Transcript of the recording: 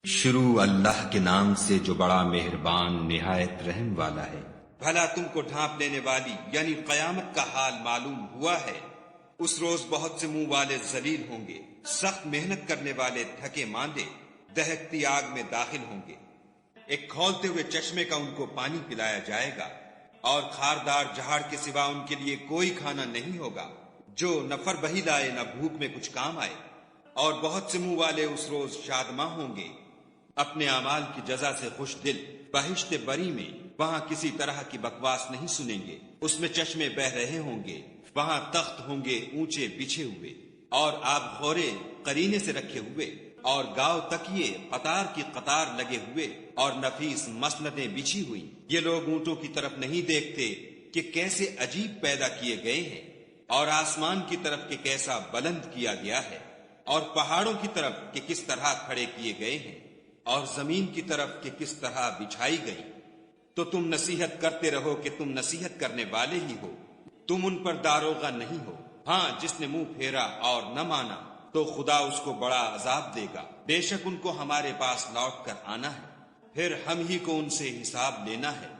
شروع اللہ کے نام سے جو بڑا مہربان نہایت رحم والا ہے۔ بھلا تم کو ڈھانپ لینے والی یعنی قیامت کا حال معلوم ہوا ہے؟ اس روز بہت سے منہ والے ذلیل ہوں گے، سخت محنت کرنے والے تھکے ماندے دہکتی آگ میں داخل ہوں گے۔ ایک کھولتے ہوئے چشمے کا ان کو پانی پلایا جائے گا، اور خاردار جہاڑ کے سوا ان کے لیے کوئی کھانا نہیں ہوگا جو نہ فر بہی لائے نہ بھوک میں کچھ کام آئے۔ اور بہت سے منہ والے اس روز شادماں ہوں گے، اپنے اعمال کی جزا سے خوش دل، بہشت بری میں وہاں کسی طرح کی بکواس نہیں سنیں گے۔ اس میں چشمے بہ رہے ہوں گے، وہاں تخت ہوں گے اونچے بچھے ہوئے، اور آب خورے قرینے سے رکھے ہوئے، اور گاؤ تکیے قطار کی قطار لگے ہوئے، اور نفیس مسندیں بچھی ہوئی۔ یہ لوگ اونٹوں کی طرف نہیں دیکھتے کہ کیسے عجیب پیدا کیے گئے ہیں، اور آسمان کی طرف کہ کیسا بلند کیا گیا ہے، اور پہاڑوں کی طرف کہ کس طرح کھڑے کیے گئے ہیں، اور زمین کی طرف کہ کس طرح بچھائی گئی۔ تو تم نصیحت کرتے رہو کہ تم نصیحت کرنے والے ہی ہو، تم ان پر داروغہ نہیں ہو۔ ہاں، جس نے منہ پھیرا اور نہ مانا تو خدا اس کو بڑا عذاب دے گا۔ بے شک ان کو ہمارے پاس لوٹ کر آنا ہے، پھر ہم ہی کو ان سے حساب لینا ہے۔